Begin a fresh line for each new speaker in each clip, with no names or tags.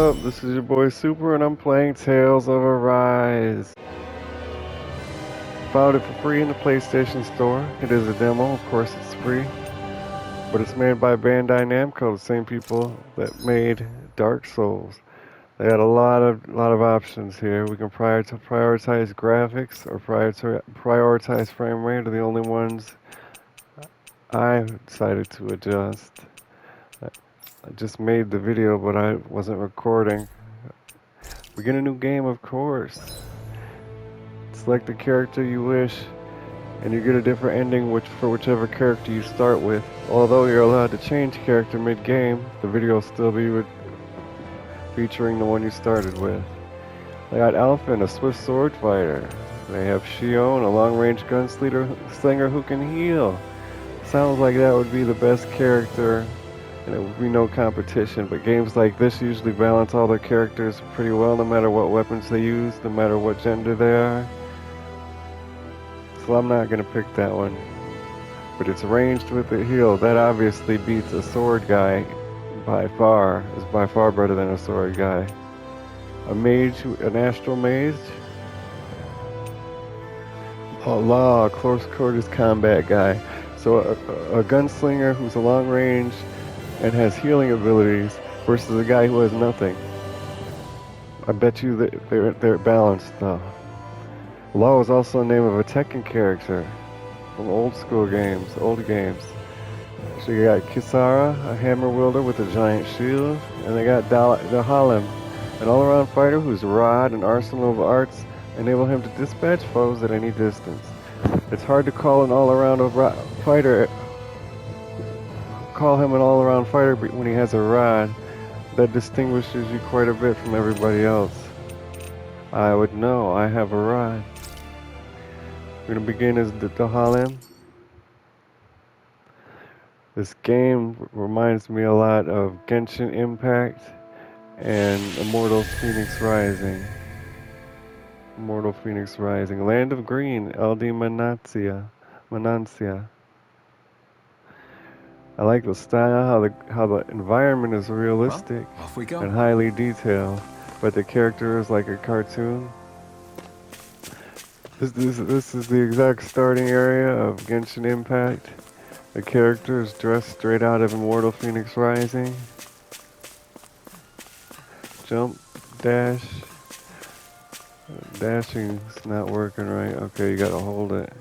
up? This is your boy Super, and I'm playing Tales of Arise. Found it for free in the PlayStation Store. It is a demo, of course it's free, but it's made by Bandai Namco, the same people that made Dark Souls. They got a lot of options here. We can prioritize graphics or prioritize frame rate. Are the only ones I decided to adjust. I just made the video, but I wasn't recording. Begin a new game, of course. Select the character you wish, and you get a different ending for whichever character you start with. Although you're allowed to change character mid-game, the video will still be featuring the one you started with. They got Elfin, a swift sword fighter. They have Shion, a long-range gunslinger who can heal. Sounds like that would be the best character, and it would be no competition, but games like this usually balance all their characters pretty well, no matter what weapons they use, no matter what gender they are. So I'm not going to pick that one. But it's ranged with a heal. That obviously beats a sword guy by far. Is by far better than a sword guy. A mage, an astral mage. A close quarters combat guy. So a gunslinger who's a long range and has healing abilities versus a guy who has nothing. I bet you that they're balanced though. Law is also the name of a Tekken character from old games. So you got Kisara, a hammer wielder with a giant shield, and they got Dahalim, an all-around fighter whose rod and arsenal of arts enable him to dispatch foes at any distance. It's hard to call an all-around fighter. Call him an all-around fighter when he has a rod that distinguishes you quite a bit from everybody else. I would know. I have a rod. We're going to begin as the Dahalim. This game reminds me a lot of Genshin Impact and Immortal Phoenix Rising. Land of Green, LD Manancia. I like the style, how the environment is realistic
Off we go.
and highly detailed, but the character is like a cartoon. This is the exact starting area of Genshin Impact. The character is dressed straight out of Immortal Phoenix Rising. Jump, dash. Dashing's not working right. Okay, you gotta hold it.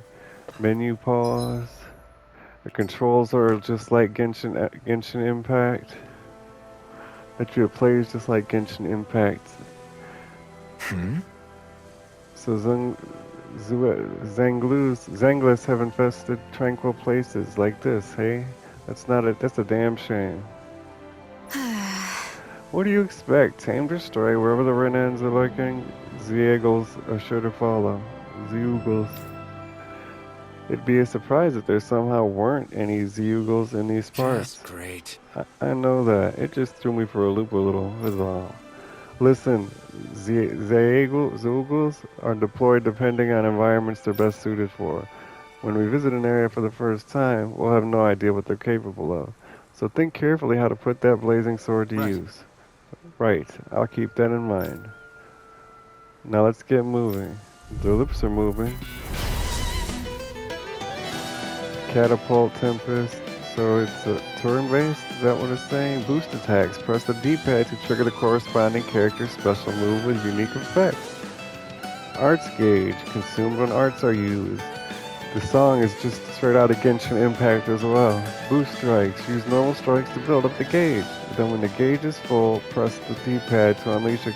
Menu pause. The controls are just like Genshin Impact. Actually, it plays just like Genshin Impact. So Zanglus have infested tranquil places like this, hey? That's a damn shame. What do you expect? Tame, destroy, wherever the Renans are lurking, Zeagles are sure to follow. Zeugles. It'd be a surprise if there somehow weren't any Zeugles in these parts.
Just great.
I know that. It just threw me for a loop a little, is all. Listen, Zeugles are deployed depending on environments they're best suited for. When we visit an area for the first time, we'll have no idea what they're capable of. So think carefully how to put that blazing sword to use. Right, I'll keep that in mind. Now let's get moving. The lips are moving. Catapult, Tempest. So it's a turn-based? Is that what it's saying? Boost attacks. Press the D-pad to trigger the corresponding character's special move with unique effects. Arts gauge. Consumed when arts are used. The song is just straight out of Genshin Impact as well. Boost strikes. Use normal strikes to build up the gauge. Then when the gauge is full, press the D-pad to unleash a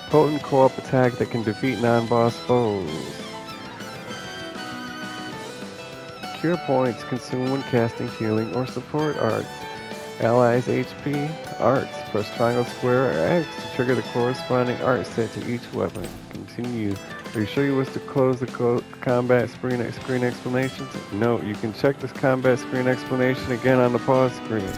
potent co-op attack that can defeat non-boss foes. Cure points consumed when casting healing or support arts. Allies HP, arts. Press triangle, square, or X to trigger the corresponding art set to each weapon. Continue. Are you sure you wish to close the combat screen explanations? No, you can check this combat screen explanation again on the pause screen.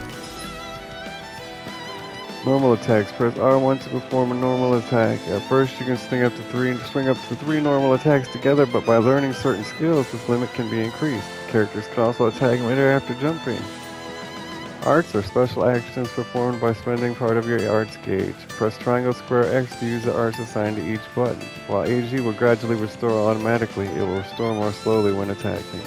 Normal attacks. Press R1 to perform a normal attack. At first, you can swing up to three normal attacks together, but by learning certain skills, this limit can be increased. Characters can also attack midair after jumping. Arts are special actions performed by spending part of your arts gauge. Press triangle, square, X to use the arts assigned to each button. While AG will gradually restore automatically, it will restore more slowly when attacking.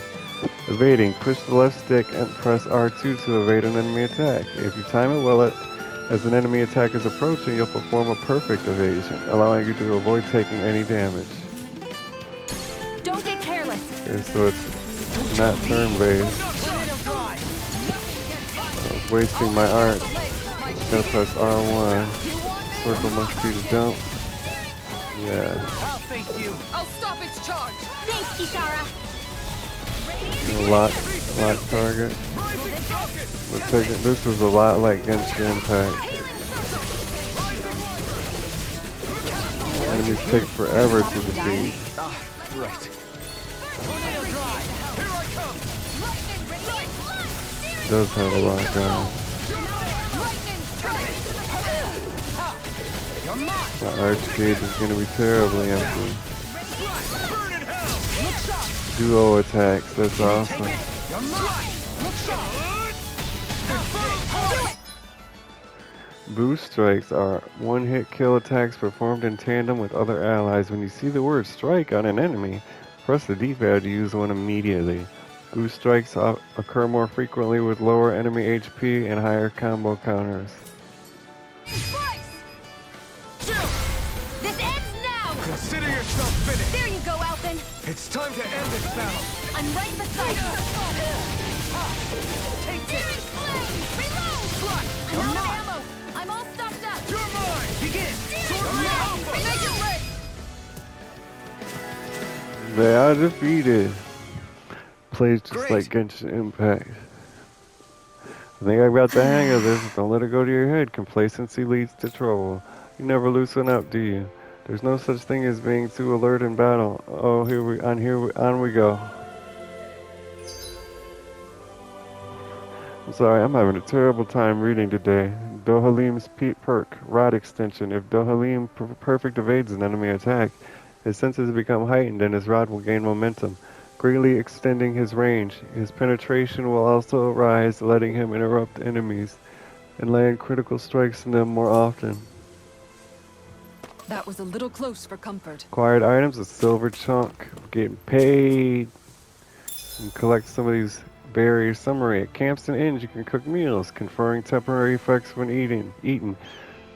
Evading. Push the left stick and press R2 to evade an enemy attack. If you time it well as an enemy attack is approaching, you'll perform a perfect evasion, allowing you to avoid taking any damage.
Don't get careless.
Okay, so it's not turn-based. I was wasting my art. Gotta press R1. Circle must be to jump. Yeah.
I'll stop its charge. Thanks, Kisara.
Lock target. This is a lot like Genshin Impact. Enemies take forever to defeat.
Right.
It does have a lot going. My arch gauge is going to be terribly empty. Duo attacks, that's awesome. Boost strikes are one-hit kill attacks performed in tandem with other allies. When you see the word strike on an enemy, press the D-pad to use one immediately. Boost strikes occur more frequently with lower enemy HP and higher combo counters.
This ends now!
Consider yourself finished.
There you go, Alphen.
It's time to end this battle.
I'm right beside you.
Take this.
Reload! I'm out of ammo. I'm all stocked up.
You're mine. Begin.
Make it lit.
They are defeated. Plays just
Great.
like Genshin Impact. I think I've got the hang of this. Don't let it go to your head. Complacency leads to trouble. You never loosen up, do you? There's no such thing as being too alert in battle. Oh, on we go. I'm sorry, I'm having a terrible time reading today. Dohalim's perk, Rod Extension. If Dohalim perfect evades an enemy attack, his senses become heightened and his rod will gain momentum, greatly extending his range. His penetration will also rise, letting him interrupt enemies and land critical strikes in them more often.
That was a little close for comfort.
Acquired items, a silver chunk. Getting paid. And collect some of these berries. Summary. At camps and inns, you can cook meals, conferring temporary effects when eaten.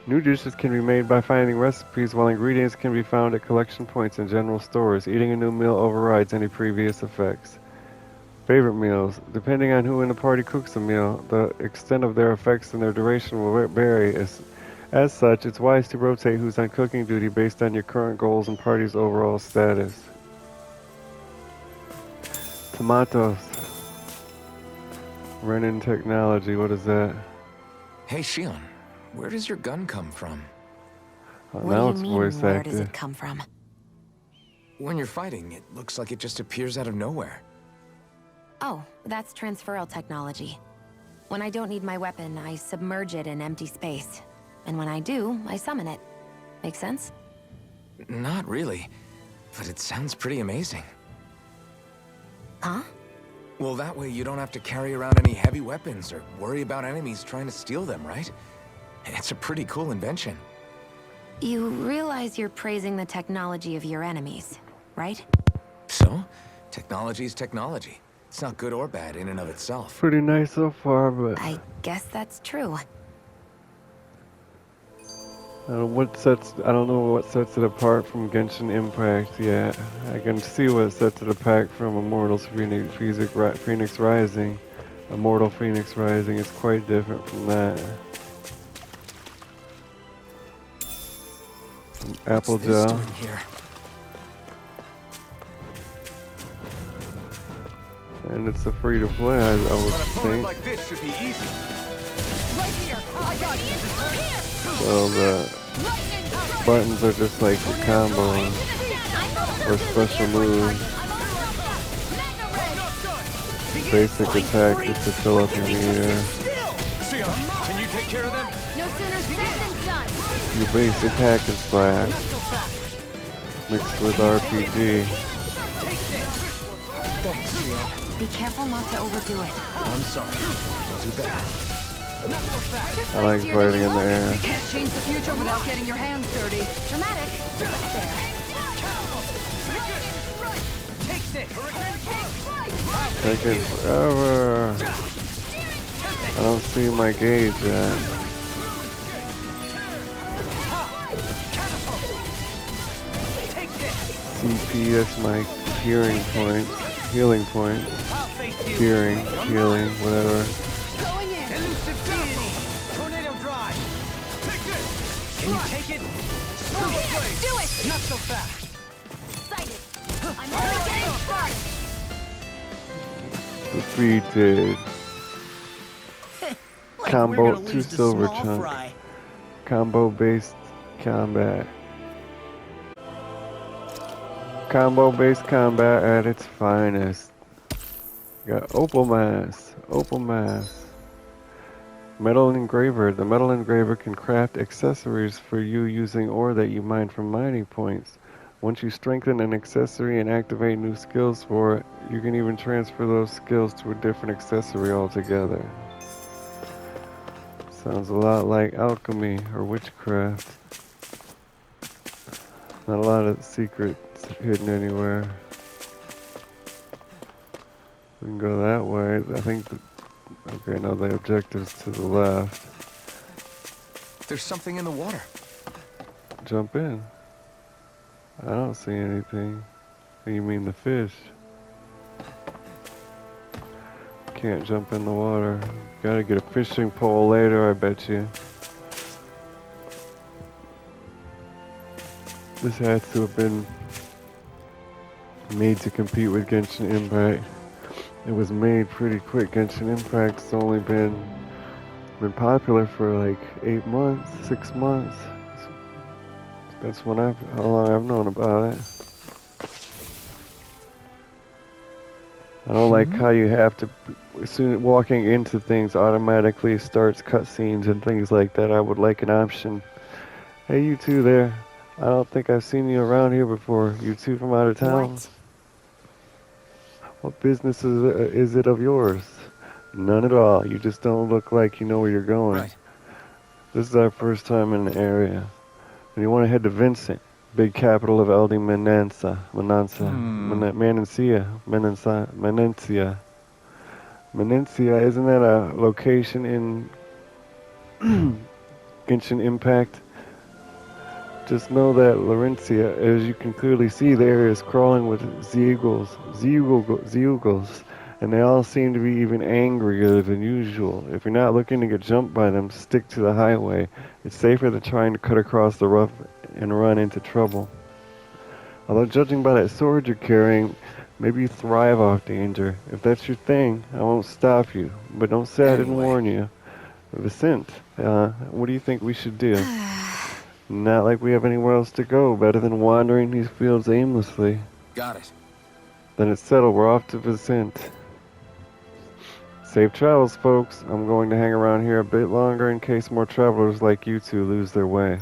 New dishes can be made by finding recipes, while ingredients can be found at collection points in general stores. Eating a new meal overrides any previous effects. Favorite meals. Depending on who in the party cooks a meal, the extent of their effects and their duration will vary. As such, it's wise to rotate who's on cooking duty based on your current goals and party's overall status. Tomatoes. Renin technology, what is that?
Hey, Shion, where does your gun come from?
Oh,
What
now
do
it's
you mean,
voice
where does
acted.
it come from?
When you're fighting, it looks like it just appears out of nowhere.
Oh, that's transferal technology. When I don't need my weapon, I submerge it in empty space. And when I do, I summon it. Make sense?
Not really, but it sounds pretty amazing.
Huh?
Well, that way you don't have to carry around any heavy weapons or worry about enemies trying to steal them, right? It's a pretty cool invention.
You realize you're praising the technology of your enemies, right?
So, technology's technology. It's not good or bad in and of itself.
Pretty nice so far, but
I guess that's true.
I don't know what sets it apart from Genshin Impact yet. I can see what sets it apart from Immortals Phoenix Rising. Immortal Phoenix Rising is quite different from that. Apple
What's this
Gel.
doing here?
And it's a free to play, I would
An opponent
think.
like this should be easy.
Right here. I got you. Here.
So the buttons are just like the combos or special moves. Basic attack is to fill up your meter.
Shion, can you take care of them?
No sooner said than done.
Your basic hack and slash mixed with RPG.
Thanks, Shion.
Be careful not to overdo it.
I'm sorry. Don't do that.
I like fighting in the air.
You can't change the future without getting your hands dirty.
Dramatic. But there.
Taking forever. I don't see my gauge yet. CP, that's my hearing point. Healing point. Hearing, healing, whatever.
Going in.
Elusive deity. Tornado drive. Take this. Can you take it? Solar blade.
Do it.
Not so fast.
Sighted. I'm only getting started.
Defeated.
Like
Combo,
we're gonna
2
lose to
silver
small
chunk.
fry.
Combo-based combat. Combo-based combat at its finest. Got opal mass. Opal mass. Metal engraver. The metal engraver can craft accessories for you using ore that you mine from mining points. Once you strengthen an accessory and activate new skills for it, you can even transfer those skills to a different accessory altogether. Sounds a lot like alchemy or witchcraft. Not a lot of secrets hidden anywhere. We can go that way. I think okay, no, the objective's to the left.
There's something in the water.
Jump in. I don't see anything. You mean the fish? Can't jump in the water. Gotta get a fishing pole later, I bet you. This has to have been made to compete with Genshin Impact. It was made pretty quick. Genshin Impact's only been popular for like 8 months, 6 months. That's when how long I've known about it. I don't like how you have to, as soon as walking into things automatically starts cutscenes and things like that. I would like an option. Hey, you two there. I don't think I've seen you around here before. You two from out of town? What business is it of yours? None at all. You just don't look like you know where you're going.
Right.
This is our first time in the area. And you want to head to Vincent, big capital of LD Menencia. Menencia, isn't that a location in Genshin Impact? Just know that Laurentia, as you can clearly see, the area is crawling with Zeugles, and they all seem to be even angrier than usual. If you're not looking to get jumped by them, stick to the highway. It's safer than trying to cut across the rough and run into trouble. Although judging by that sword you're carrying, maybe you thrive off danger. If that's your thing, I won't stop you. But don't say I didn't warn you. Vicent, what do you think we should do? Not like we have anywhere else to go. Better than wandering these fields aimlessly.
Got it.
Then it's settled. We're off to Vicent. Safe travels, folks. I'm going to hang around here a bit longer in case more travelers like you two lose their way.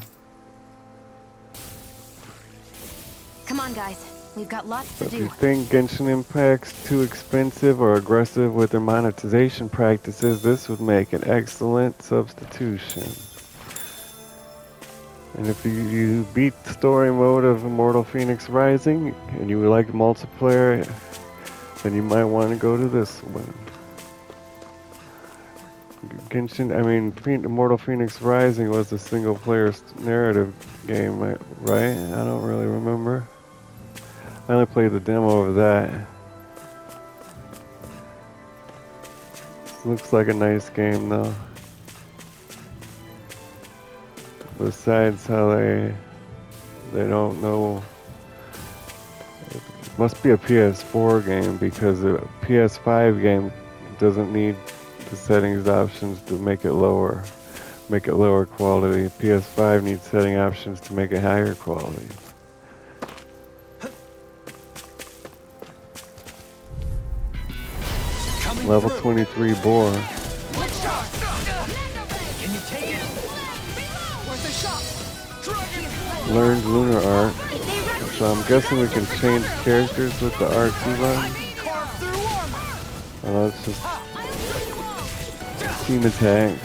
Come on, guys. We've got lots to
If
do.
you think Genshin Impact's too expensive or aggressive with their monetization practices, this would make an excellent substitution. And if you beat the story mode of Immortal Phoenix Rising and you would like multiplayer, then you might want to go to this one. Immortal Phoenix Rising was a single-player narrative game, right? I don't really remember. I only played the demo of that. Looks like a nice game, though. Besides how they don't know. It must be a PS4 game because a PS5 game doesn't need the settings options to make it lower quality. PS5 needs setting options to make it higher quality. Level 23 boar.
Can you take it? Where's the shot? Dragon!
Learned lunar art. So I'm guessing we can change characters with the R2 button.
Carve through armor!
Oh, that's just team attacks.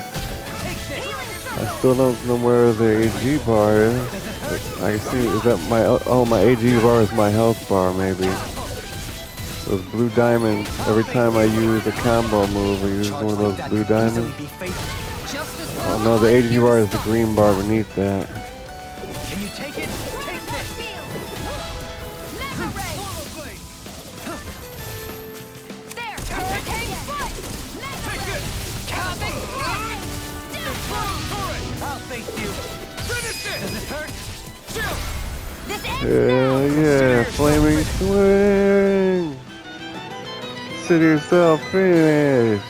I still don't know where the AG bar is. But I see, is that my, oh, my AG bar is my health bar, maybe. Those blue diamonds, every time I use a combo move, I use one of those blue diamonds. Oh no, the AG bar is the green bar beneath that.
Can you take it? Take this!
There! Hurricane foot!
Take this! I'll thank you. Finish it! Does it hurt? Chill!
This ends
Hell
now!
yeah, flaming swing! Consider yourself finished!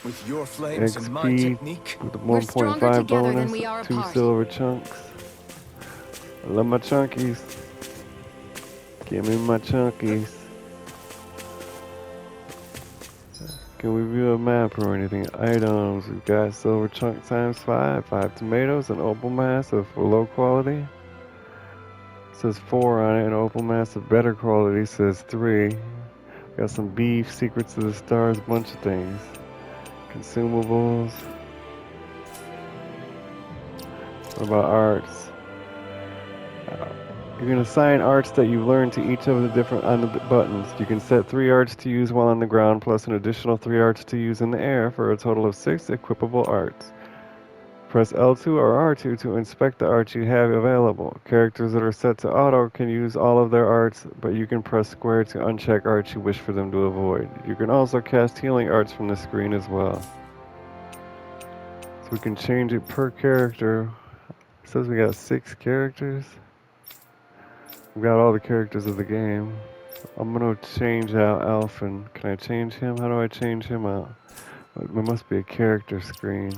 With your flames and my
XP
technique.
with the
We're stronger
1.5
together than
bonus,
we are
2
apart.
silver chunks. I love my chunkies. Give me my chunkies. Can we view a map or anything? Items, we've got silver chunk times 5, 5 tomatoes, an opal mass of low quality. It says 4 on it, and opal mass of better quality says 3. Got some beef, secrets of the stars, a bunch of things. Consumables. What about arts? You can assign arts that you learn to each of the different on the buttons. You can set 3 arts to use while on the ground, plus an additional 3 arts to use in the air for a total of 6 equipable arts. Press L2 or R2 to inspect the arts you have available. Characters that are set to auto can use all of their arts, but you can press square to uncheck arts you wish for them to avoid. You can also cast healing arts from the screen as well. So we can change it per character. It says we got 6 characters. We've got all the characters of the game. I'm gonna change out Alphen. Can I change him? How do I change him out? There must be a character screen.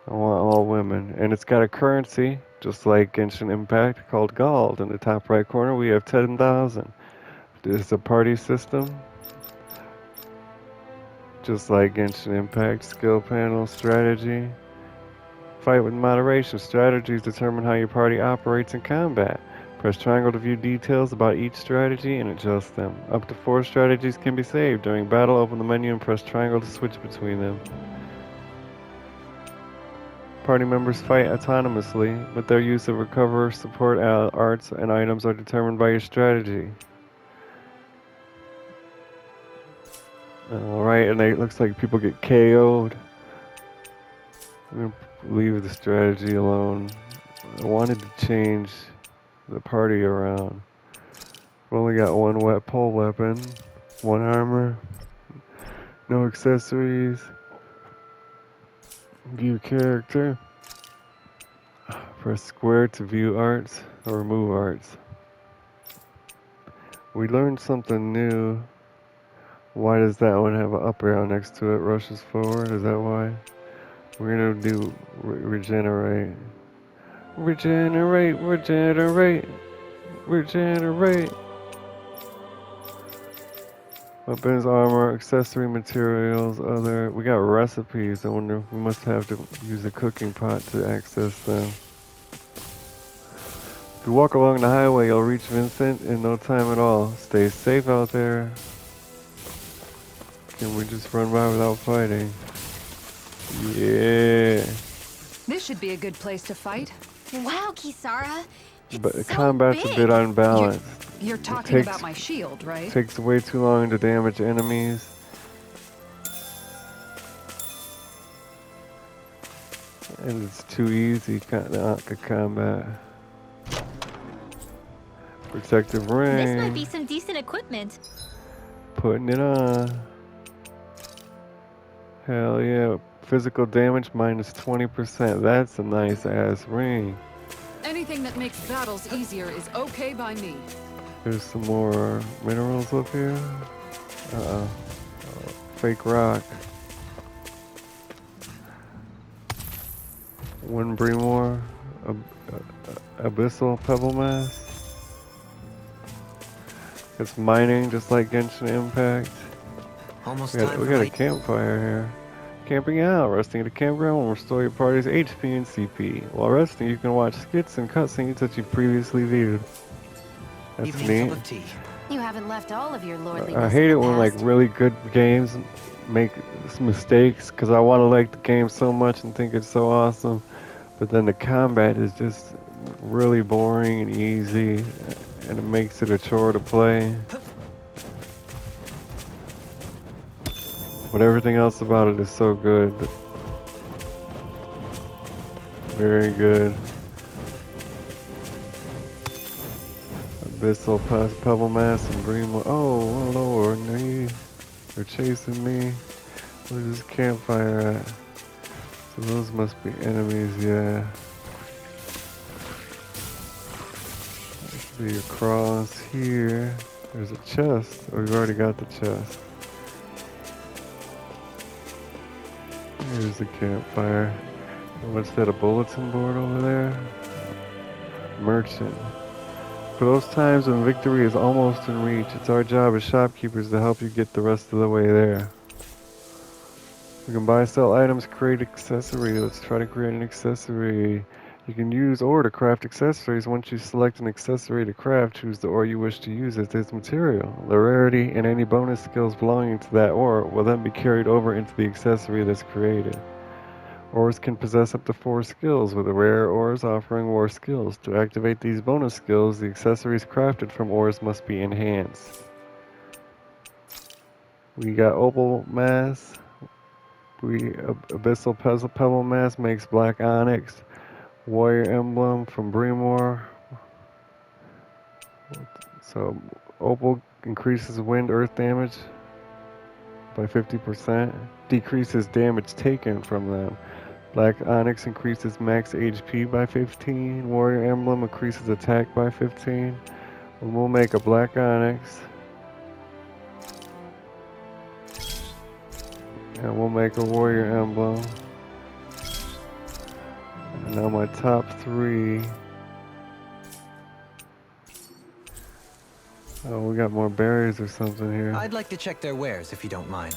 I want all women. And it's got a currency, just like Genshin Impact, called gold. In the top right corner, we have 10,000. This is a party system. Just like Genshin Impact, skill panel, strategy. Fight with moderation. Strategies determine how your party operates in combat. Press triangle to view details about each strategy and adjust them. Up to 4 strategies can be saved. During battle, open the menu and press triangle to switch between them. Party members fight autonomously, but their use of recover, support arts, and items are determined by your strategy. Alright, and it looks like people get KO'd. I'm gonna leave the strategy alone. I wanted to change the party around. We've only got 1 wet pole weapon, 1 armor, no accessories. View character. Press square to view arts or remove arts. We learned something new. Why does that one have an up arrow next to it? Rushes forward. Is that why? We're gonna do regenerate. Regenerate, regenerate, regenerate. Weapons, armor, accessory materials, other. We got recipes. I wonder if we must have to use a cooking pot to access them. If you walk along the highway, you'll reach Vincent in no time at all. Stay safe out there. Can we just run by without fighting? Yeah.
This should be a good place to fight.
Wow, Kisara.
But the
It's so
combat's a
big.
bit unbalanced.
You're talking
takes-
about my shield, right?
Takes way too long to damage enemies. And it's too easy to combat. Protective ring.
This might be some decent equipment.
Putting it on. Hell yeah. Physical damage minus 20%. That's a nice ass ring.
Anything that makes battles easier is okay by me.
There's some more minerals up here. Fake rock. 1 Bremore. Abyssal pebble mass. It's mining just like Genshin Impact.
Almost
We
time
got
for
a
my...
campfire here. Camping out. Resting at a campground will restore your party's HP and CP. While resting, you can watch skits and cutscenes that you previously viewed. That's
Evening
neat.
cup of tea.
You haven't left all of your lordly
I hate it when like
past.
really good games make mistakes because I want to like the game so much and think it's so awesome. But then the combat is just really boring and easy, and it makes it a chore to play. But everything else about it is so good. Very good. Abyssal Pebble Mass and Green. Oh, Lord, they're chasing me. Where's this campfire at? So those must be enemies, yeah. That should be across here. There's a chest. Oh, we've already got the chest. Here's the campfire. What's that, a bulletin board over there? Merchant. For those times when victory is almost in reach, it's our job as shopkeepers to help you get the rest of the way there. We can buy, sell items, create accessory. Let's try to create an accessory. You can use ore to craft accessories. Once you select an accessory to craft, choose the ore you wish to use as its material. The rarity and any bonus skills belonging to that ore will then be carried over into the accessory that's created. Ores can possess up to 4 skills, with the rare ores offering more skills. To activate these bonus skills, the accessories crafted from ores must be enhanced. We got opal mass. Abyssal Pebble Mass makes black onyx. Warrior emblem from Bremore. So opal increases wind earth damage by 50%. Decreases damage taken from them. Black onyx increases max HP by 15. Warrior emblem increases attack by 15. And we'll make a black onyx. And we'll make a warrior emblem. And now my top 3. Oh, we got more berries or something here.
I'd like to check their wares if you don't mind.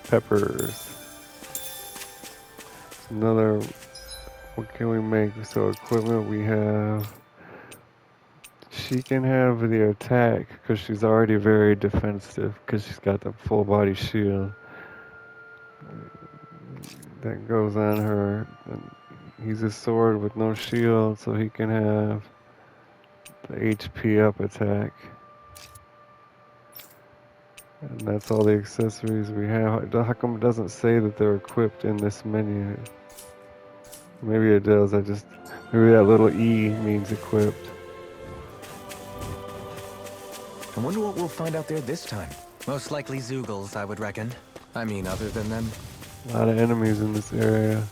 Peppers. Another, what can we make? So equipment we have. She can have the attack because she's already very defensive because she's got the full body shield. That goes on her. He's a sword with no shield, so he can have the HP up attack. And that's all the accessories we have. How come it doesn't say that they're equipped in this menu? Maybe it does. Maybe that little E means equipped.
I wonder what we'll find out there this time.
Most likely Zoogles, I would reckon.
I mean, other than them.
A lot of enemies in this area.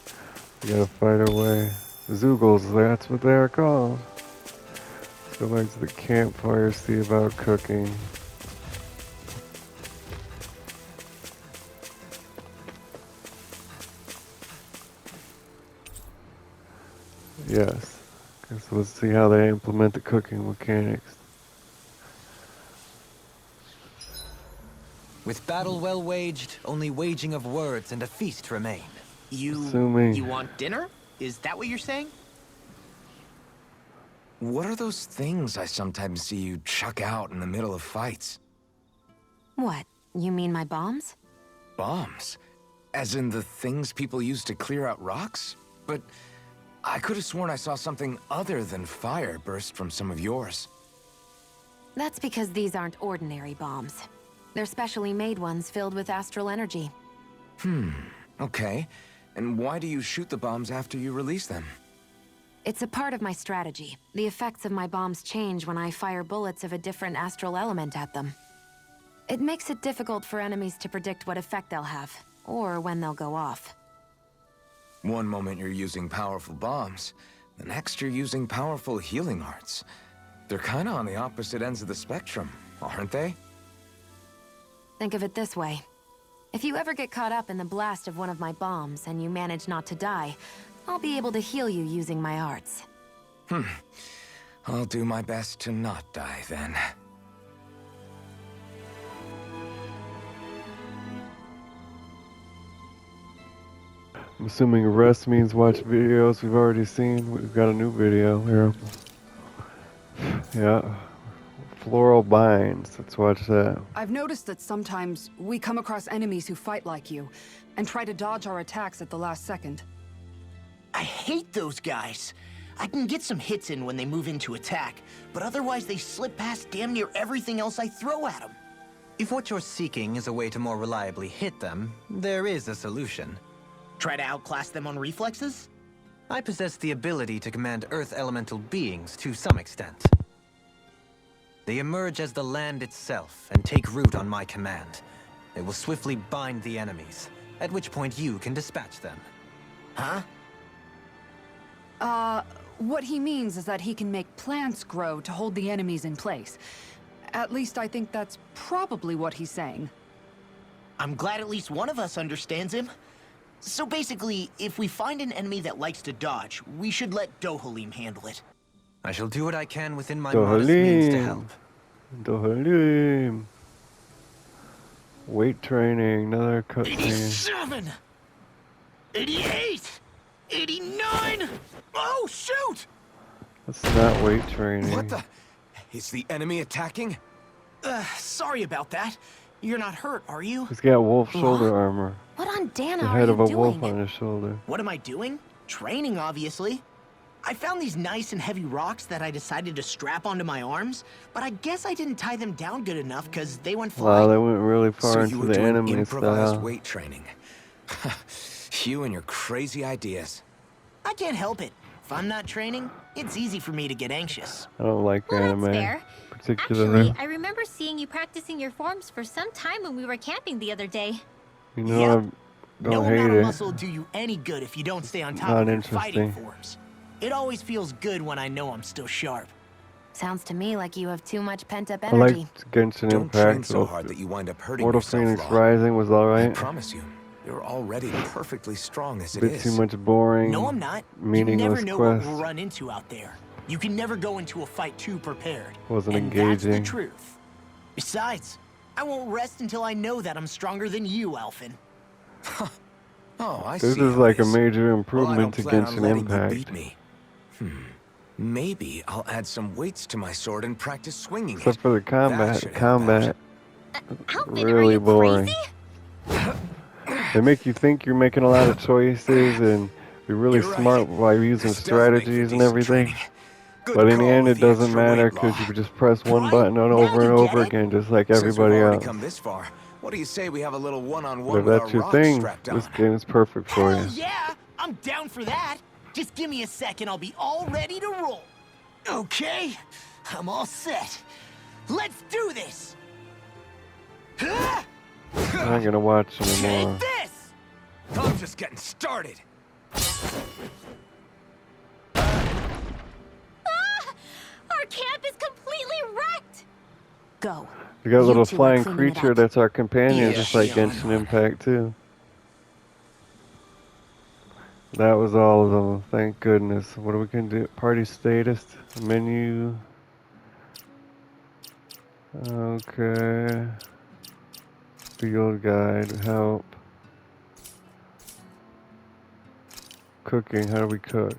We gotta fight our way. Zoogles, that's what they are called. Let's go back to the campfire, see about cooking. Yes. Okay, so let's see how they implement the cooking mechanics.
With battle well waged, only waging of words and a feast remain.
Assuming.
You want dinner? Is that what you're saying?
What are those things I sometimes see you chuck out in the middle of fights?
What? You mean my bombs?
Bombs? As in the things people use to clear out rocks? But I could have sworn I saw something other than fire burst from some of yours.
That's because these aren't ordinary bombs. They're specially made ones filled with astral energy.
Okay. And why do you shoot the bombs after you release them?
It's a part of my strategy. The effects of my bombs change when I fire bullets of a different astral element at them. It makes it difficult for enemies to predict what effect they'll have, or when they'll go off.
One moment you're using powerful bombs, the next you're using powerful healing arts. They're kinda on the opposite ends of the spectrum, aren't they?
Think of it this way. If you ever get caught up in the blast of one of my bombs and you manage not to die, I'll be able to heal you using my arts.
I'll do my best to not die then.
I'm assuming rest means watch videos we've already seen. We've got a new video here. Yeah. floral binds. Let's watch that.
I've noticed that sometimes we come across enemies who fight like you and try to dodge our attacks at the last second.
I hate those guys. I can get some hits in when they move into attack, but otherwise they slip past damn near everything else I throw at them.
If what you're seeking is a way to more reliably hit them, there is a solution.
Try to outclass them on reflexes?
I possess the ability to command Earth elemental beings to some extent. They emerge as the land itself and take root on my command. They will swiftly bind the enemies, at which point you can dispatch them.
Huh?
What he means is that he can make plants grow to hold the enemies in place. At least I think that's probably what he's saying.
I'm glad at least one of us understands him. So basically, if we find an enemy that likes to dodge, we should let Dohalim handle it.
I shall do what I can within my modest means to help.
Dohalim. Weight training, another cutscene.
87! 88! 89! Oh, shoot!
That's not weight training.
What the? Is the enemy attacking?
Sorry about that. You're not hurt, are you?
He's got wolf shoulder armor.
What on Dana
The
are
head
you
of a
doing?
wolf on his shoulder.
What am I doing? Training, obviously. I found these nice and heavy rocks that I decided to strap onto my arms, but I guess I didn't tie them down good enough because they went
Wow,
flying.
they went really far
So
into
you were
the
doing
anime
improvised
style.
weight training. You and your crazy ideas.
I can't help it. If I'm not training, it's easy for me to get anxious.
I don't like
Well,
anime.
that's fair.
Particularly.
Actually, I remember seeing you practicing your forms for some time when we were camping the other day.
You know,
Yep.
I don't
No
hate
amount of
it.
muscle will do you any good if you don't stay on top
Not
of your fighting
interesting.
forms. It always feels good when I know I'm still sharp.
Sounds to me like you have too much pent-up
I like
energy.
Genshin
Don't train
Impact.
so hard that you wind up hurting
Mortal
yourself,
Phoenix
Law.
Rising was
I
alright.
promise you, you're already perfectly strong as it
Bit
is.
too much boring,
No, I'm not. You
meaningless
never know
quest.
what we'll run into out there. You can never go into a fight too prepared.
Wasn't
and that's the
engaging.
truth. Besides, I won't rest until I know that I'm stronger than you, Alphen.
Oh, I
This
see
is
how
like
it
a
is.
major
Well, I
improvement
don't
to
plan on
Genshin
letting you
Impact.
beat me. Maybe I'll add some weights to my sword and practice swinging
Except
it.
for the
That
combat.
should help
Combat,
Alvin, are
really
you
boring.
crazy?
They make you think you're making a lot of choices and be really
You're right.
smart while using
This does make for
strategies and
decent
everything.
training. Good
But in the
call
end,
with
it
the
doesn't
extra
matter
weight,
because
Law.
you just press one
Right,
button on
now
over and
you get
over
it.
again, just like
Since
everybody
we've already
else.
come this far, what do you say we have a little
But
one-on-one
if
with our
that's your
rocks
thing,
strapped on?
this game is perfect for
Hell
you.
yeah! I'm down for that. Just give me a second, I'll be all ready to roll. Okay, I'm all set. Let's do this!
I'm not gonna watch anymore.
Take this!
I'm just getting started.
Our camp is completely wrecked!
Go.
We got a
You
little
two are
flying
cleaning it
creature
up.
that's our companion,
Yeah,
just like
yeah, I
Genshin
know.
Impact too. That was all of them, thank goodness. What are we gonna do? Party status, menu. Okay. Field guide, help. Cooking, how do we cook?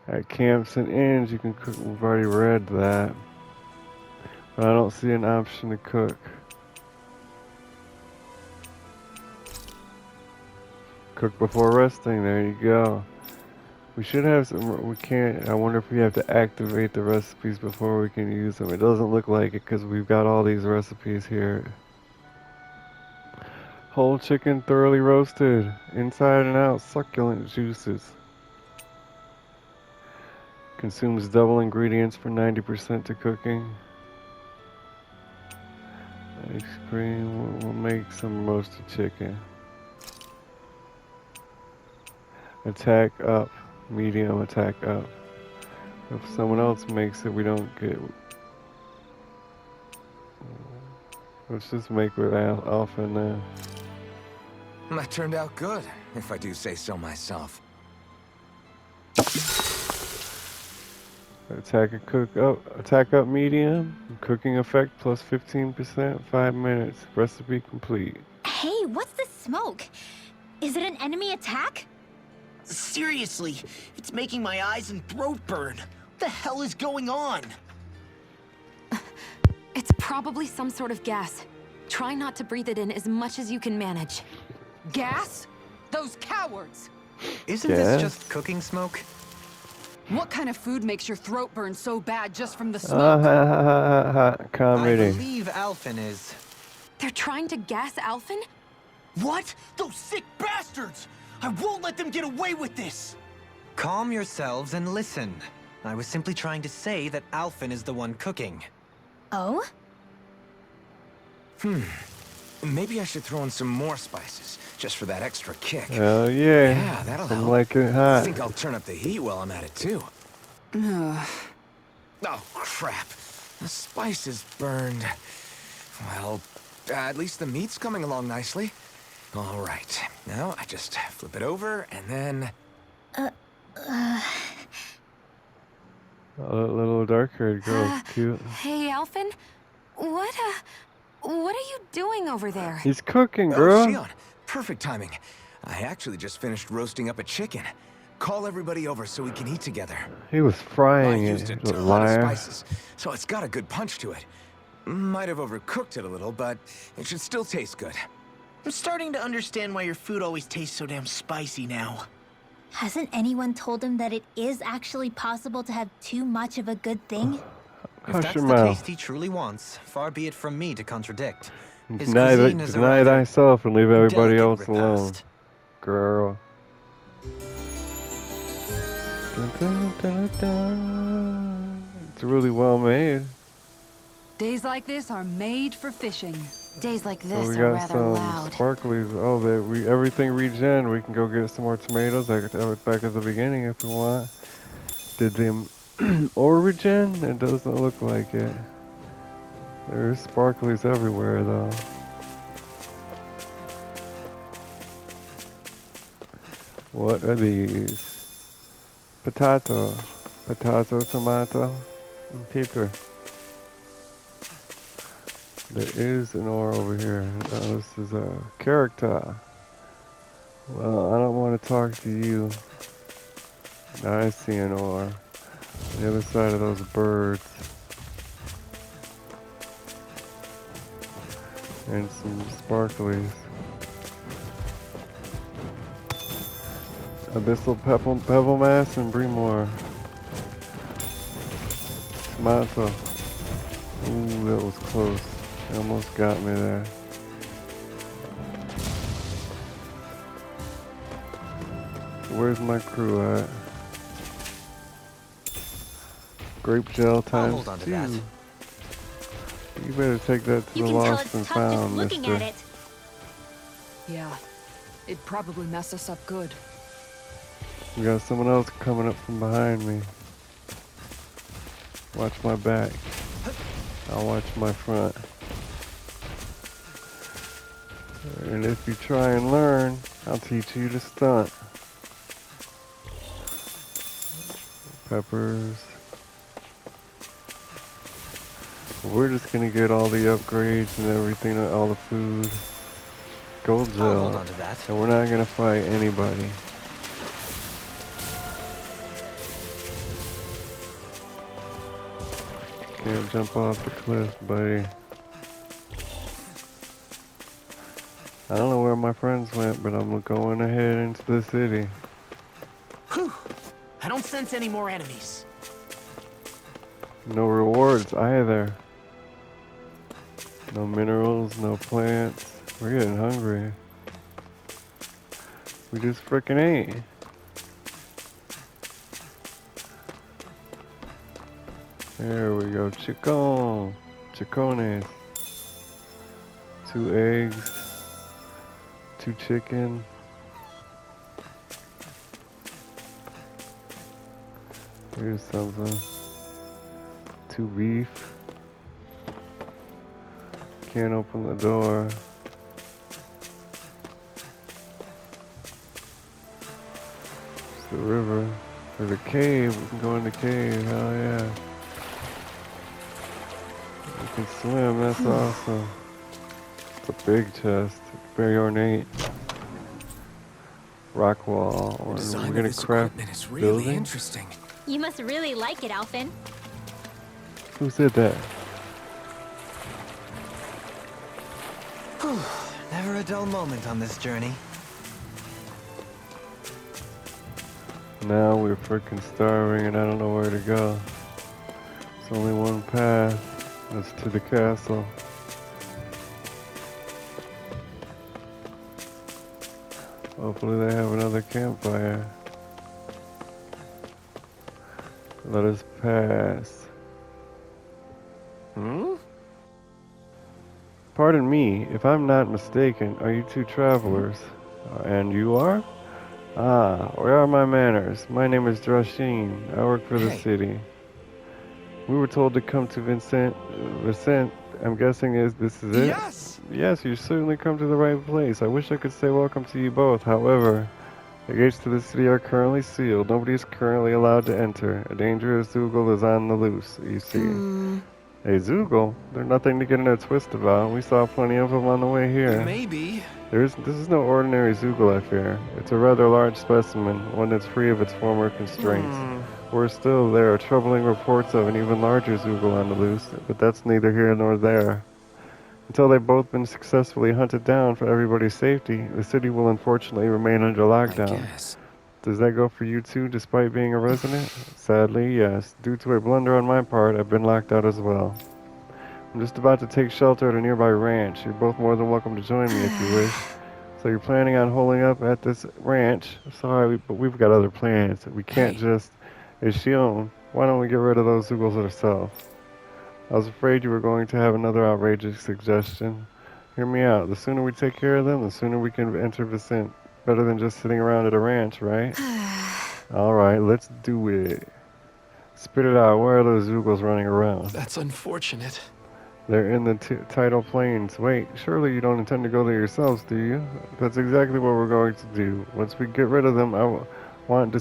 At camps and inns, you can cook. We've already read that. But I don't see an option to cook. Cook before resting, there you go. We should have some, we can't, I wonder if we have to activate the recipes before we can use them. It doesn't look like it because we've got all these recipes here. Whole chicken thoroughly roasted, inside and out, succulent juices. Consumes double ingredients for 90% to cooking. Ice cream, we'll make some roasted chicken. Attack up, medium attack up. If someone else makes it, we don't get. Let's just make with Alpha now.
That turned out good, if I do say so myself.
Attack up medium, cooking effect plus 15%, 5 minutes. Recipe complete.
Hey, what's the smoke? Is it an enemy attack?
Seriously, it's making my eyes and throat burn. What the hell is going on?
It's probably some sort of gas. Try not to breathe it in as much as you can manage.
Gas? Those cowards!
Isn't
Yes.
this just cooking smoke?
What kind of food makes your throat burn so bad just from the
Ha
smoke?
ha ha ha.
I
Comedy.
believe Alphen is.
They're trying to gas Alphen?
What? Those sick bastards! I won't let them get away with this!
Calm yourselves and listen. I was simply trying to say that Alphen is the one cooking.
Oh?
Maybe I should throw in some more spices, just for that extra kick.
Hell yeah.
Yeah, that'll
I'm
help.
like it
I
hot.
think I'll turn up the heat while I'm at it, too. Oh, crap. The spice is burned. Well, at least the meat's coming along nicely. All right. Now, I just flip it over, and then...
Oh, that little dark-haired girl's cute.
Hey, Alphen? What are you doing over there?
He's cooking,
Oh,
girl.
Shion, perfect timing. I actually just finished roasting up a chicken. Call everybody over so we can eat together.
He was
I
frying
used a
it,
ton of
liar.
spices, so it's got a good punch to it. Might have overcooked it a little, but it should still taste good.
I'm starting to understand why your food always tastes so damn spicy now.
Hasn't anyone told him that it is actually possible to have too much of a good thing?
If
Hush
that's
your
the
mouth.
taste he truly wants, far be it from me to contradict. His
Deny,
cuisine is a
deny
rather
thyself and leave everybody
delicate
else alone,
repast.
girl. Dun, dun, dun, dun. It's really well made.
Days like this are made for fishing.
Days like
So
this
we
are
got
rather
some
loud.
sparklies. Oh, everything regen. We can go get some more tomatoes back at the beginning if we want. Did them origin? It doesn't look like it. There's sparklies everywhere though. What are these? Potato, tomato, and pepper. There is an ore over here. Oh, this is a character. Well, I don't want to talk to you. I see an ore. On the other side of those birds. And some sparklies. Abyssal pebble mass and bring more. Tomato. Ooh, that was close. It almost got me there. Where's my crew at? Grape gel
I'll
times
hold on to
2.
that.
You better take that to
You
the
can tell
lost
it's
and
tough just
found,
looking
mister.
at it.
Yeah, it'd probably mess us up good.
We got someone else coming up from behind me. Watch my back. I'll watch my front. And if you try and learn, I'll teach you to stunt. Peppers. We're just gonna get all the upgrades and everything, all the food. Gold
I'll
gel.
hold on to that.
And we're not gonna fight anybody. Can't jump off the cliff, buddy. I don't know where my friends went, but I'm going ahead into the city.
Whew. I don't sense any more enemies.
No rewards either. No minerals, no plants. We're getting hungry. We just frickin' ate. There we go. Chicken. Chicones. 2 eggs. 2 chicken. Here's something. 2 beef. Can't open the door. It's the river. There's a cave. We can go in the cave. Hell yeah. We can swim. That's awesome. It's a big chest. Very ornate. rock wall.
The
We're
design of
gonna
this
craft
equipment is really
building.
interesting.
You must really like it, Alphen.
Who said that?
Never a dull moment on this journey.
Now we're freaking starving and I don't know where to go. There's only one path. That's to the castle. Hopefully they have another campfire. Let us pass. Pardon me, if I'm not mistaken, are you two travelers? And you are? Ah, where are my manners? My name is Drasheen. I work for the
Hey.
city. We were told to come to Vincent, I'm guessing this is it?
Yes!
Yes, you certainly come to the right place. I wish I could say welcome to you both. However, the gates to the city are currently sealed. Nobody is currently allowed to enter. A dangerous Zoogle is on the loose, you see. A Zoogle? There's nothing to get in a twist about. We saw plenty of them on the way here.
Maybe.
This is no ordinary Zoogle, I fear. It's a rather large specimen, one that's free of its former constraints. Worse still, there are troubling reports of an even larger Zoogle on the loose, but that's neither here nor there. Until they've both been successfully hunted down for everybody's safety, the city will unfortunately remain under lockdown.
I guess.
Does that go for you too, despite being a resident? Sadly, yes. Due to a blunder on my part, I've been locked out as well. I'm just about to take shelter at a nearby ranch. You're both more than welcome to join me if you wish. So you're planning on holding up at this ranch? Sorry, but we've got other plans. We can't just... Is she on? Why don't we get rid of those Zoogles ourselves? I was afraid you were going to have another outrageous suggestion. Hear me out. The sooner we take care of them, the sooner we can enter Vicent. Better than just sitting around at a ranch, right? Alright, let's do it. Spit it out. Where are those Zoogles running around?
That's unfortunate.
They're in the tidal plains. Wait, surely you don't intend to go there yourselves, do you? That's exactly what we're going to do. Once we get rid of them, I want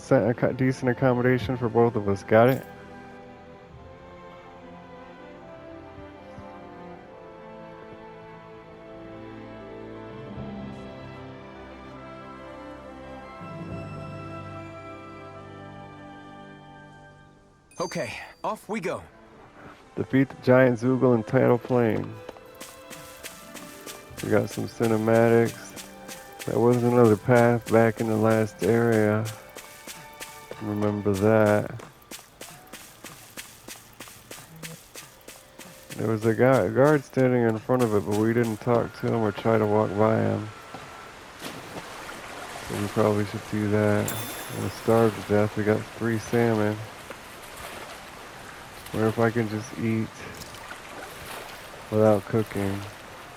decent accommodation for both of us. Got it?
Okay, off we go.
Defeat the giant Zoogle in Tidal Plain. We got some cinematics. That was another path back in the last area. Remember that. There was a guard standing in front of it, but we didn't talk to him or try to walk by him. So we probably should do that. I'm gonna starve to death. We got 3 salmon. Wonder if I can just eat without cooking.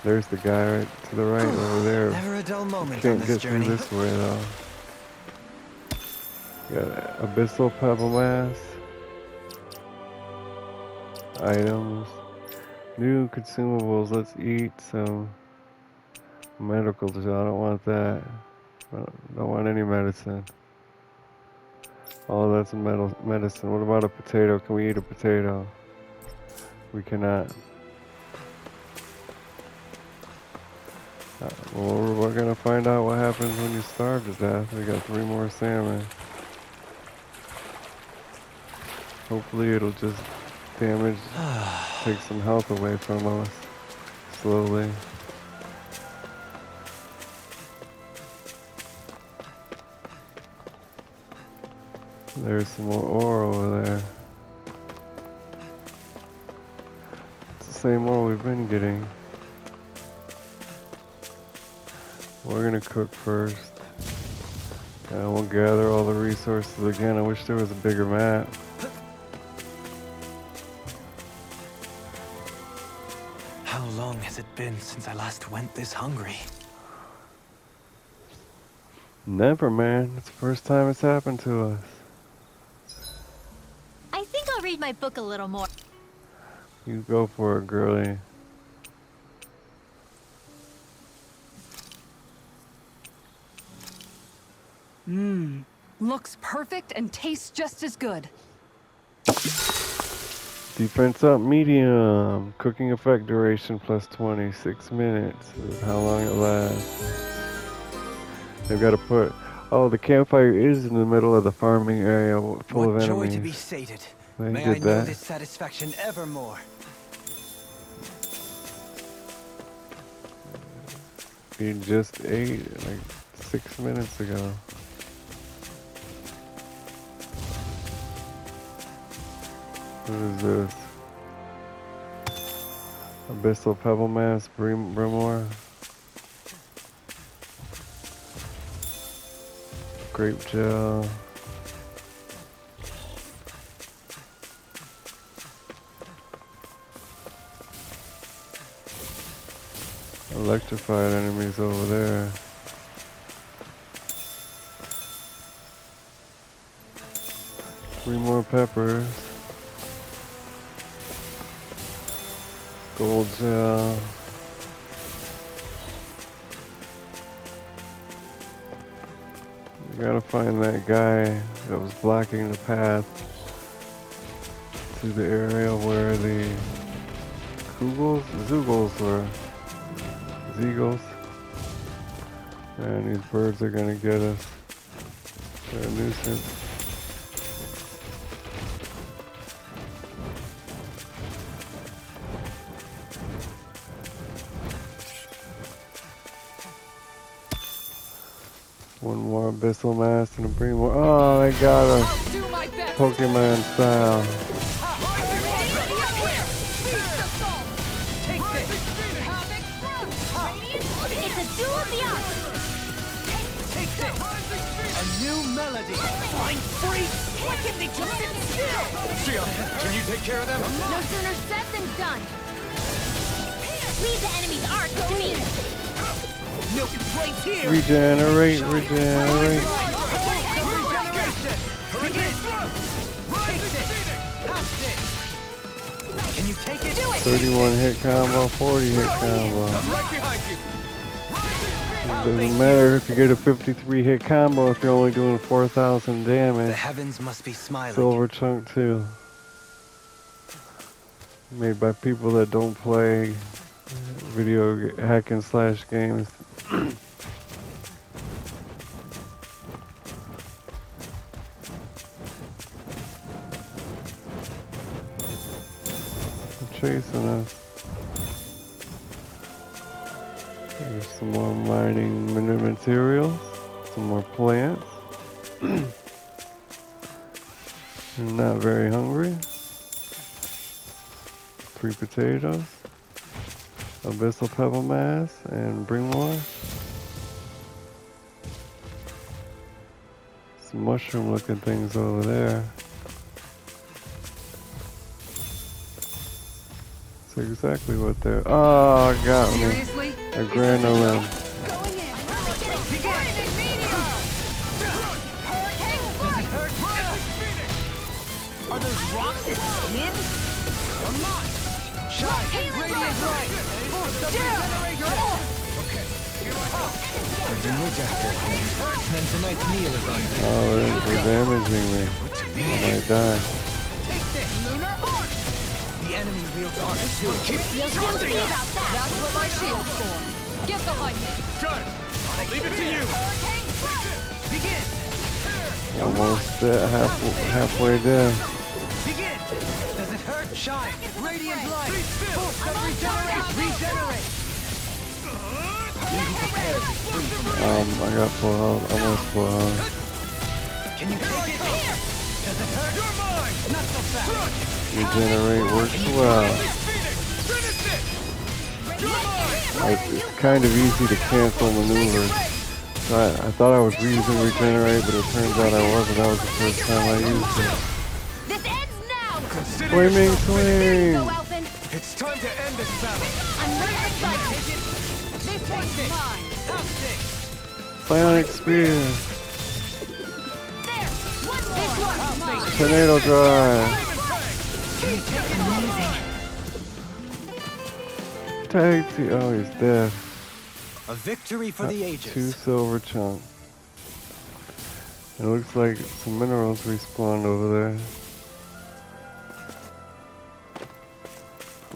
There's the guy right to the right over there.
Never a dull moment on
Can't
this
get
journey.
through this way though. Got abyssal pebble mass. Items. New consumables. Let's eat some medical. I don't want that. I don't want any medicine. Oh, that's medicine. What about a potato? Can we eat a potato? We cannot. Well, we're gonna find out what happens when you starve to death. We got 3 more salmon. Hopefully it'll just take some health away from us. Slowly. There's some more ore over there. It's the same ore we've been getting. We're gonna cook first. And we'll gather all the resources again. I wish there was a bigger map.
How long has it been since I last went this hungry?
Never, man. It's the first time it's happened to us.
I think I'll read my book a little more.
You go for it, girlie.
Looks perfect and tastes just as good.
Defense up, medium. Cooking effect duration plus 26 minutes. Is how long it lasts. They've got to put... Oh, the campfire is in the middle of the farming area full
What
of
joy to be
enemies.
sated.
They
May I
did
know
that.
this satisfaction evermore.
He just ate like 6 minutes ago. What is this? Abyssal Pebble Mass, Brimore. Grape Gel. Electrified enemies over there. Three more peppers. Gold gel. You gotta find that guy that was blocking the path to the area where the Zoogles were. Zeagles. And these birds are gonna get us. They're a nuisance. One more Abyssal Mass and a bring more. Oh, I got a
I'll do my best.
Pokemon style.
It's a duel of the arts.
Take this! A new melody!
Flying freak! Why can't they just sit still?
Can you take care of them?
No sooner said than done. Leave the enemy's art to me.
Milk and plates here!
Regenerate.
Can you take it?
31 hit combo, 40 hit combo.
Right behind you.
Doesn't matter if you get a 53 hit combo if you're only doing 4,000
The
damage.
heavens must be smiling.
Silver Chunk 2. Made by people that don't play video hack and slash games. They're chasing us. There's some more mining materials, some more plants. I'm not very hungry. 3 potatoes, Abyssal Pebble Mass, and bring more. Some mushroom looking things over there. That's exactly what they're. Oh, got me.
Seriously?
A granolin.
Are those rocks its skin?
And tonight's meal is on.
Oh, they're damaging me. I might die.
The enemy wields art too.
That's what my shield's for. Get behind me.
Good. I'll leave it to you.
Almost halfway there.
Begin! Does it hurt? Shine! Radiant light! Boost of regenerate!
I got full health. Almost full health.
Can you take it? Does it hurt? You're mine! Not so fast!
Regenerate works well. It's kind of easy to cancel maneuvers. I thought I was using Regenerate, but it turns out I wasn't. That was the first time I used it.
This ends now.
Flaming Swing!
Go, Elfin.
It's time to end this battle.
I'm ready to fight.
This one's mine.
Bionic Spear!
There. One more.
Tornado Drive! Tag team. Oh, he's dead.
A victory for the ages.
2 silver chunks. It looks like some minerals respawned over there.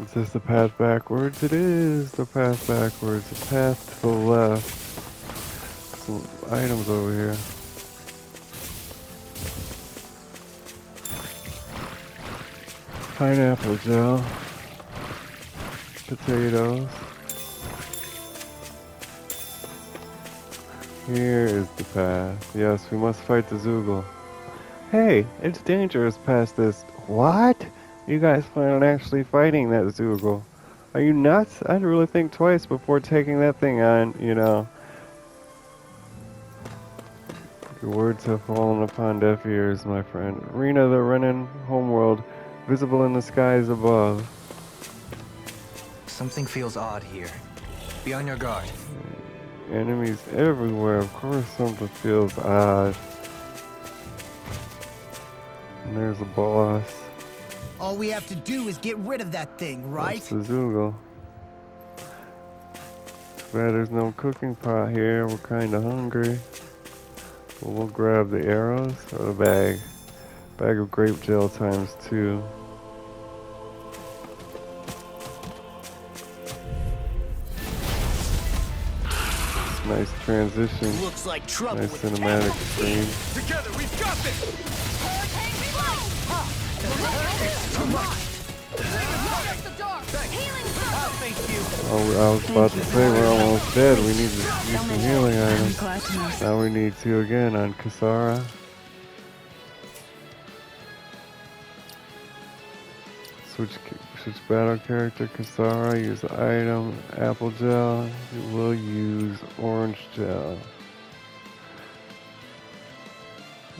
Is this the path backwards? It is the path backwards. The path to the left. Some items over here. Pineapple gel. Potatoes. Here is the path. Yes, we must fight the Zoogle. Hey, it's dangerous past this. What? You guys plan on actually fighting that Zoogle? Are you nuts? I'd really think twice before taking that thing on, you know. Your words have fallen upon deaf ears, my friend. Rena the Renin homeworld, visible in the skies above.
Something feels odd here. Be on your guard.
Enemies everywhere. Of course something feels odd. And there's a boss.
All we have to do is get rid of that thing, right?
That's the Zoogle. Too bad there's no cooking pot here. We're kinda hungry. But we'll grab the arrows or the bag. Bag of grape gel ×2. Nice transition.
Looks like trouble
Nice
with
cinematic screen.
Together, we've got this!
Oh, I was about to say we're almost dead. We need to use some healing items. Now we need to again on Kasara. Switch battle character, Kasara, use item, apple gel, you will use orange gel.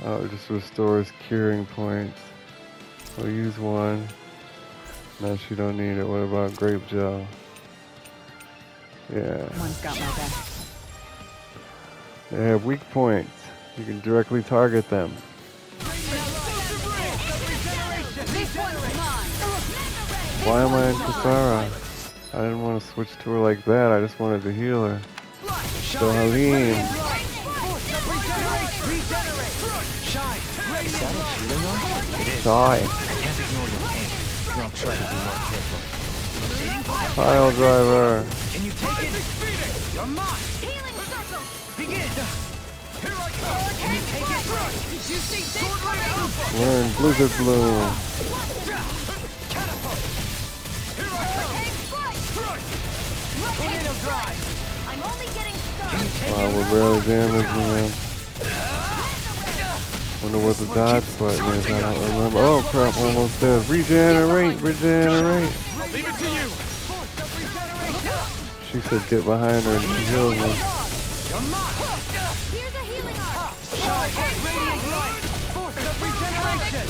Oh, it just restores curing points. We'll use one. Now she don't need it. What about grape gel? Yeah.
One's got my back.
They have weak points. You can directly target them. Why am I in Kasara? I didn't want to switch to her like that. I just wanted to heal her. So Helene. Die.
I can't ignore your pain. I'll try to be more careful.
Pile driver.
Can you take it? You're mine! Healing circle! Begin! Here I come! Can you take it? Did you see this coming?
Learn Blizzard Bloom.
Catapult! Here I come! Tornado drive!
I'm only getting started.
Wow, we're barely damaging them. Wonder what the dodge button is. I don't remember. Oh crap, we're almost dead. Regenerate! Regenerate!
Leave it to you!
She said get behind her and she healed me.
You're mine!
Here's a healing arm.
Shine! Radiant light! Force of regeneration!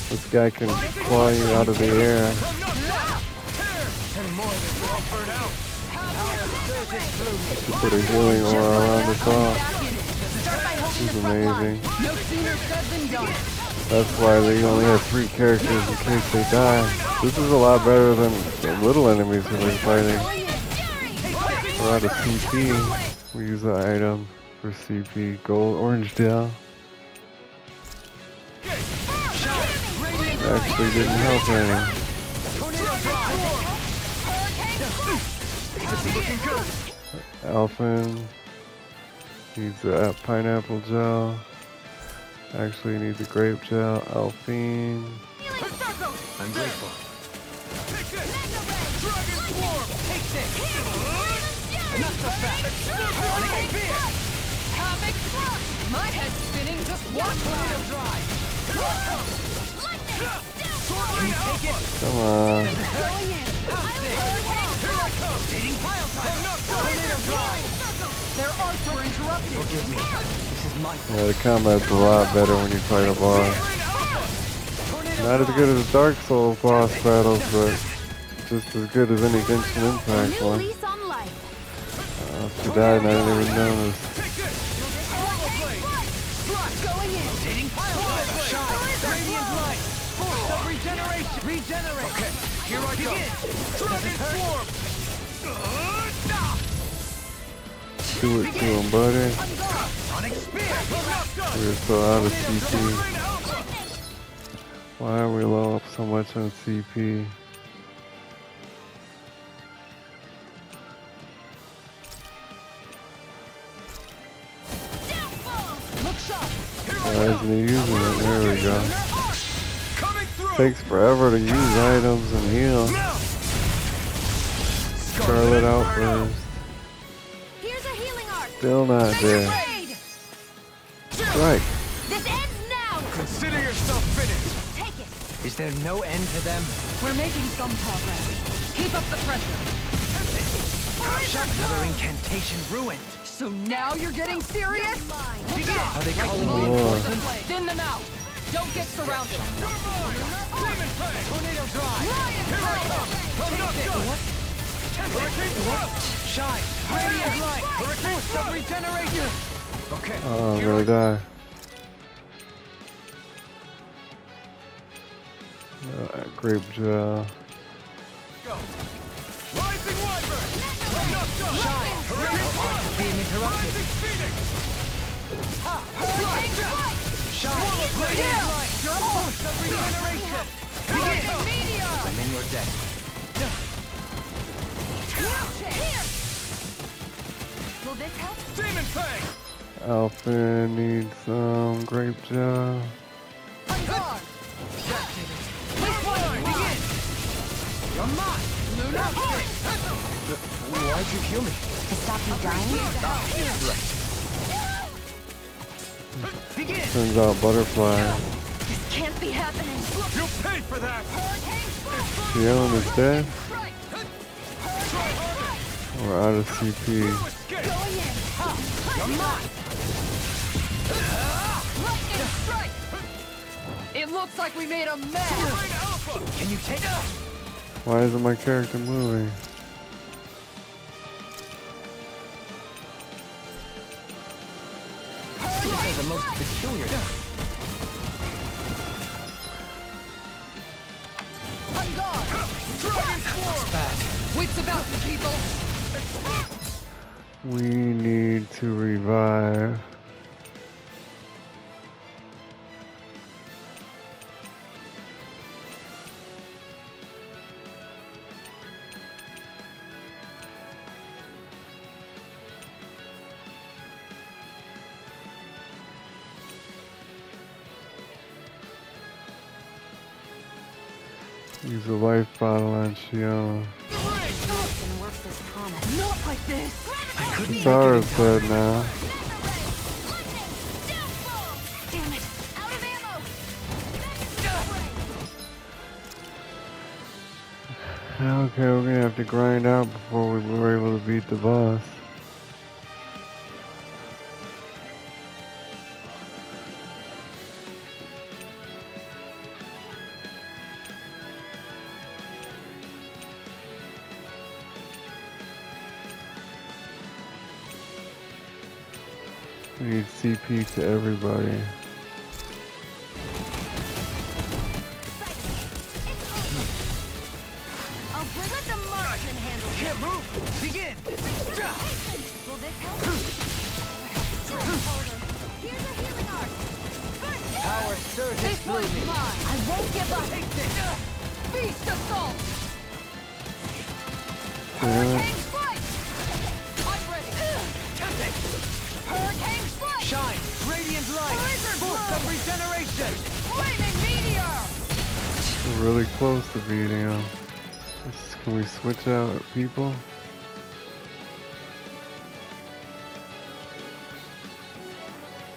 This guy can claw you out of the air. She put a healing aura around us all. She's amazing.
No sooner said than done.
That's why they only have 3 characters in case they die. This is a lot better than the little enemies that we're fighting. We're out of CP. We use the item for CP. Gold, orange gel. Actually didn't help any. Alphen needs a pineapple gel. Actually needs a grape gel. Alphine.
I'm grateful.
My head's spinning, just watch
Come on.
Their arts were interrupted.
Forgive me. This is my fault.
Yeah, the combat's a lot better when you fight a boss. Not as good as Dark Souls boss battles, but just as good as any Genshin Impact one.
lease on life.
She died and I didn't even notice.
Going in.
Radiant light! Force of regeneration! Regenerate! Okay, here I go! Transform!
Do it to him, buddy.
Sonic spear!
We're so out of CP. Why are we low up so much on CP? Why isn't he using it? There we go. Takes forever to use items and heal. Scarlet Outburst.
Here's a healing arc.
Still not dead. Strike.
This ends now.
Consider yourself finished.
Take it.
Is there no end to them?
We're making some progress. Keep up the pressure.
Another incantation ruined.
So now you're getting serious?
Are they calling
Lord.
reinforcements?
Thin them out. Don't get surrounded.
Tornado drive.
Shine! Radiant light! Boost of regeneration!
Okay.
Oh, I'm gonna die. Grape gel.
Go. Rising Wyvern.
Shine! Being interrupted.
Rising Phoenix.
Shine! Radiant light! Boost of regeneration! I'm in your debt.
Will this help?
Demon Fang.
Alpha needs some grape gel.
On guard.
Begin.
You're mine! Why'd you kill me?
To stop you dying?
Begin.
Turns out butterfly.
This can't be happening.
You'll pay for that.
Shion is dead. We're out of CP.
Escape.
Going in.
You're mine.
Lightning strike.
It looks like we made a mess.
Rain Alpha.
Can you take us?
Why isn't my character moving?
These are the most peculiar.
On guard.
Dragon Swarm.
Wits about you, people.
We need to revive. Use a life bottle on Shion.
Didn't work as promised.
Not like this.
Zara's dead now.
Damn it. Out of ammo.
Okay, we're gonna have to grind out before we were able to beat the boss. We need CP to everybody.
I'll let the Martian handle it.
Can't move. Begin.
Will this help? Here's a healing arc.
Power surges
This
through
one's
me.
mine.
I won't give up.
Beast assault.
Damn it.
Hurricane strike.
I'm ready.
Hurricane strike.
Shine! Radiant light!
Blizzard
Boost of
blow.
regeneration!
Flaming meteor.
We're really close to beating him. Can we switch out people?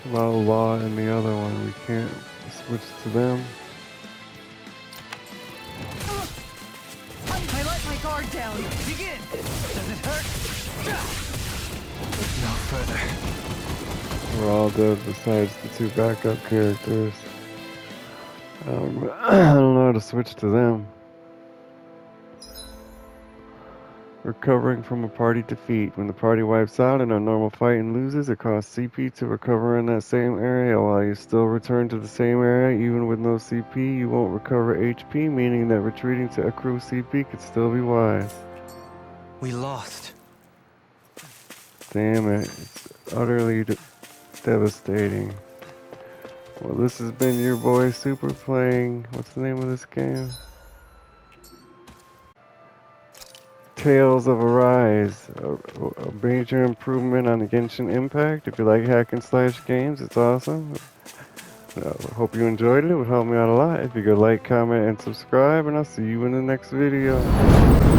Law and the other one, we can't switch to them.
I let my guard down.
Begin.
Does it hurt? No further.
We're all dead besides the two backup characters. I don't know how to switch to them. Recovering from a party defeat. When the party wipes out in a normal fight and loses, it costs CP to recover in that same area. While you still return to the same area, even with no CP, you won't recover HP, meaning that retreating to accrue CP could still be wise.
We lost.
Damn it. It's utterly devastating. Well, this has been your boy Super playing. What's the name of this game? Tales of Arise, a major improvement on the Genshin Impact. If you like hack and slash games, it's awesome. Hope you enjoyed it. It would help me out a lot if you could like, comment, and subscribe, and I'll see you in the next video.